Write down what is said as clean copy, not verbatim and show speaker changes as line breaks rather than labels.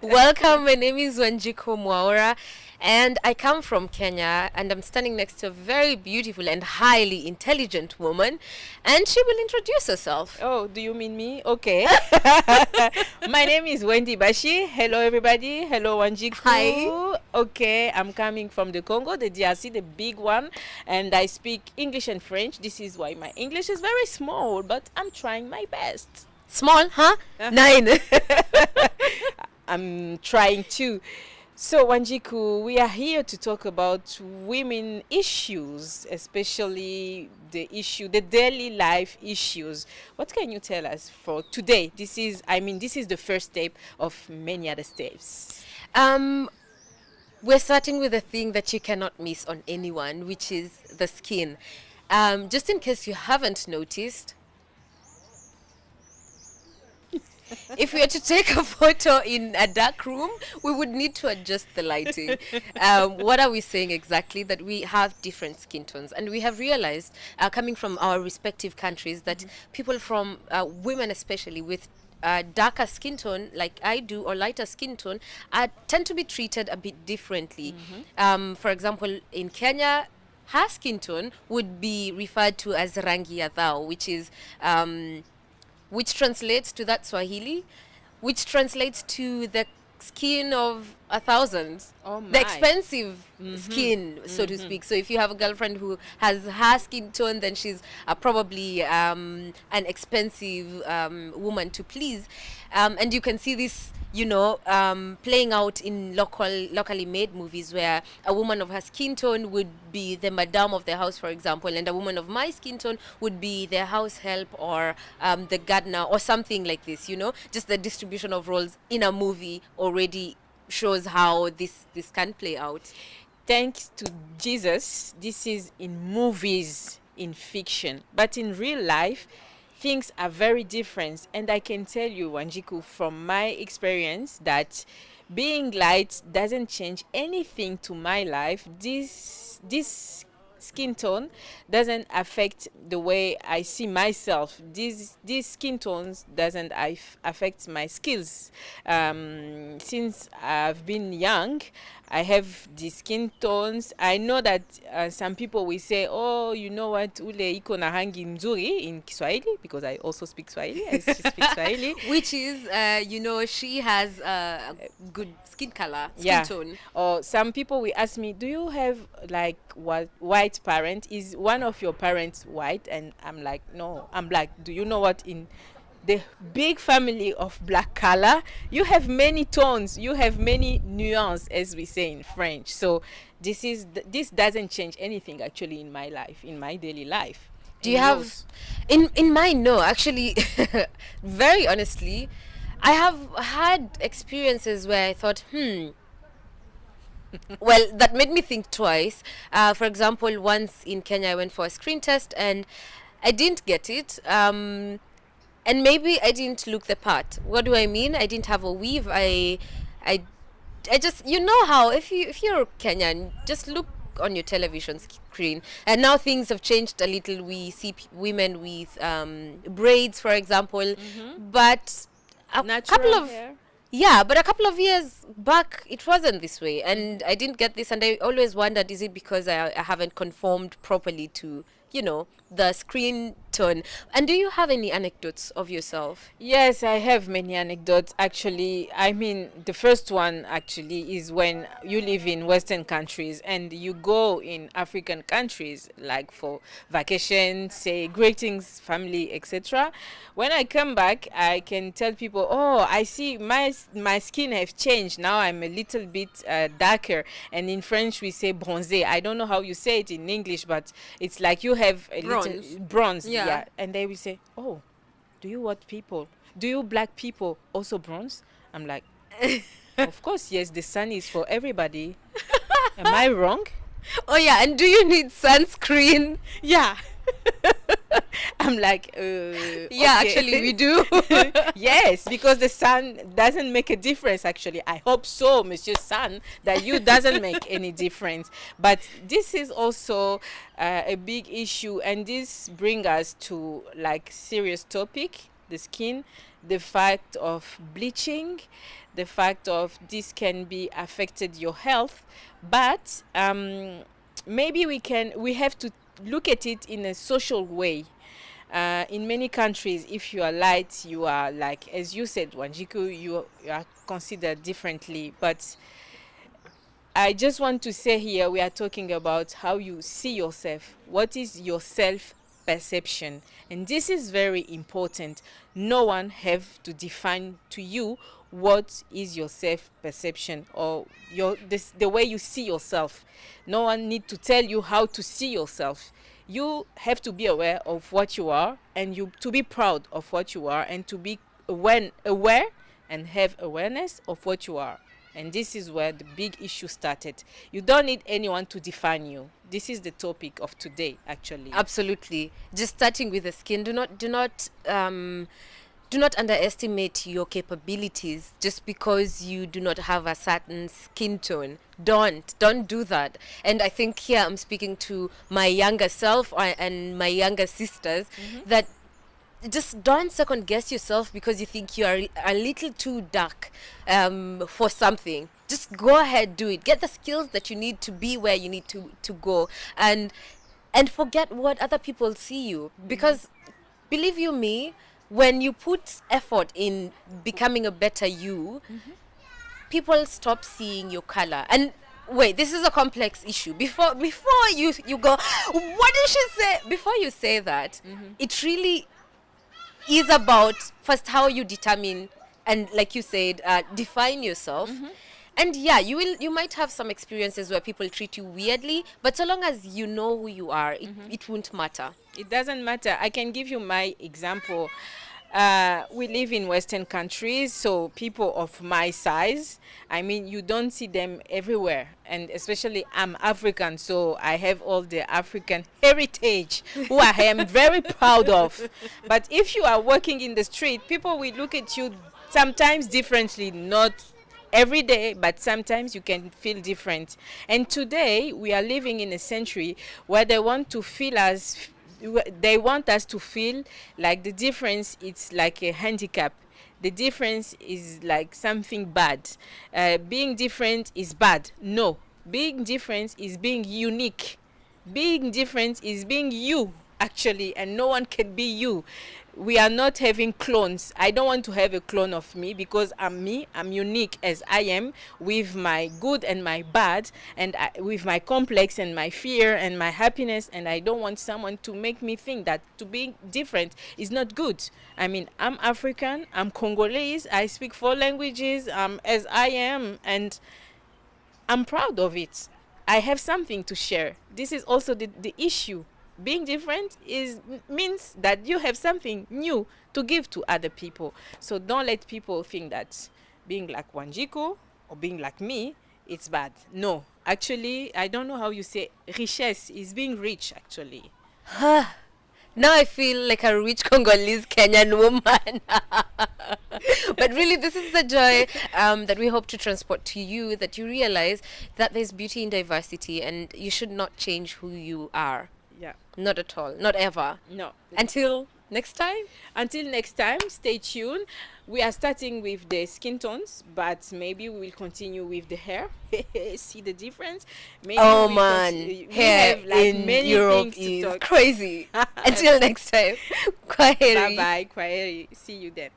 Welcome. My name is Wanjiko Mwaura, and I come from Kenya, and I'm standing next to a very beautiful and highly intelligent woman, and she will introduce herself.
Oh, do you mean me? Okay. My name is Wendy Bashi. Hello, everybody. Hello, Wanjiko.
Hi.
Okay, I'm coming from the Congo, the DRC, the big one, and I speak English and French. This is why my English is very small, but I'm trying my best.
Small, huh? 9.
I'm trying to. So, Wanjiku, we are here to talk about women issues, especially the daily life issues. What can you tell us for today? This is the first step of many other steps.
We're starting with a thing that you cannot miss on anyone, which is the skin. Just in case you haven't noticed, if we are to take a photo in a dark room, we would need to adjust the lighting. What are we saying exactly? That we have different skin tones. And we have realized, coming from our respective countries, that people from, women especially, with darker skin tone, like I do, or lighter skin tone, tend to be treated a bit differently. For example, in Kenya, her skin tone would be referred to as rangi ya thao, which translates to that Swahili, which translates to the skin of 1,000.
Oh my.
The expensive skin, so to speak. So if you have a girlfriend who has her skin tone, then she's probably an expensive woman to please. And you can see this, playing out in locally made movies where a woman of her skin tone would be the madame of the house, for example, and a woman of my skin tone would be the house help or the gardener or something like this, Just the distribution of roles in a movie already shows how this can play out.
Thanks to Jesus, this is in movies, in fiction. But in real life, things are very different. And I can tell you, Wanjiku, from my experience, that being light doesn't change anything to my life. This skin tone doesn't affect the way I see myself. These skin tones doesn't affect my skills. Since I've been young, I have these skin tones. I know that some people will say, oh, you know what, ule iko na rangi nzuri in Kiswahili, because I also speak Swahili. I speak Swahili.
Which is, she has a good skin color,
Yeah.
tone.
Or some people will ask me, do you have like white parent? Is one of your parents white? And I'm like, no, I'm black. Do you know what, in the big family of black color, you have many tones, you have many nuances, as we say in French. So this doesn't change anything actually in my life, in my daily life.
Do you have in mine? No, actually, very honestly, I have had experiences where I thought, well, that made me think twice. For example, once in Kenya, I went for a screen test and I didn't get it. And maybe I didn't look the part. What do I mean? I didn't have a weave. I just, how if you're Kenyan, just look on your television screen. And now things have changed a little. We see women with braids, for example, but a couple of
hair.
yeah, but a couple of years back, it wasn't this way, and I didn't get this, and I always wondered, is it because I haven't conformed properly to, the screen tone? And do you have any anecdotes of yourself?
Yes, I have many anecdotes actually. I mean, the first one actually is when you live in Western countries and you go in African countries, like for vacation, say greetings, family, etc. When I come back, I can tell people, oh, I see my skin have changed. Now I'm a little bit darker. And in French, we say bronzé. I don't know how you say it in English, but it's like you have a
Bronze.
little bronze.
Yeah.
And they will say, oh, do you black people also bronze? I'm like, of course, yes, the sun is for everybody. Am I wrong?
Oh yeah, and do you need sunscreen?
Yeah. I'm like,
Yeah,
okay.
actually we do.
Yes, because the sun doesn't make a difference actually. I hope so, Monsieur Sun, that you doesn't make any difference. But this is also a big issue, and this brings us to like serious topic. the skin, the fact of bleaching, the fact of this can be affected your health, but maybe we have to look at it in a social way. In many countries, if you are light, you are, like as you said, Wanjiku, you are considered differently. But I just want to say here, we are talking about how you see yourself. What is your self perception? And this is very important. No one have to define to you what is your self perception or the way you see yourself. No one need to tell you how to see yourself. You have to be aware of what you are, and you to be proud of what you are, and to be aware and have awareness of what you are. And this is where the big issue started. You don't need anyone to define you. This is the topic of today, actually.
Absolutely. Just starting with the skin. Do not underestimate your capabilities just because you do not have a certain skin tone. Don't do that. And I think here I'm speaking to my younger self and my younger sisters, that just don't second guess yourself because you think you are a little too dark for something. Just go ahead, do it. Get the skills that you need to be where you need to go, and forget what other people see you, because believe you me, when you put effort in becoming a better you, people stop seeing your color. And wait, this is a complex issue. Before you go, what did she say? Before you say that, it really is about first how you determine and, like you said, define yourself. And yeah, you might have some experiences where people treat you weirdly, but so long as you know who you are, it won't matter.
It doesn't matter. I can give you my example. We live in Western countries, so people of my size, I mean, you don't see them everywhere. And especially I'm African, so I have all the African heritage, who I am very proud of. But if you are walking in the street, people will look at you sometimes differently, not every day, but sometimes you can feel different. And today we are living in a century where they want to feel like the difference, it's like a handicap. The difference is like something bad. Being different is bad. No, being different is being unique. Being different is being you, actually, and no one can be you. We are not having clones. I don't want to have a clone of me, because I'm me. I'm unique as I am, with my good and my bad, and with my complex and my fear and my happiness. And I don't want someone to make me think that to be different is not good. I mean, I'm African, I'm Congolese, I speak 4 languages, as I am, and I'm proud of it. I have something to share. This is also the issue. Being different means that you have something new to give to other people. So don't let people think that being like Wanjiku or being like me, it's bad. No, actually, I don't know how you say richesse is being rich, actually.
Now I feel like a rich Congolese Kenyan woman. But really, this is the joy that we hope to transport to you, that you realize that there's beauty in diversity and you should not change who you are.
Yeah.
Not at all. Not ever.
No.
Until next time.
Until next time, stay tuned. We are starting with the skin tones, but maybe we will continue with the hair. See the difference? Maybe
oh man, hair
we have like
in
many
Europe
things to
is
talk.
crazy. Until next time. Kwaheri.
Bye bye. Kwaheri. See you then.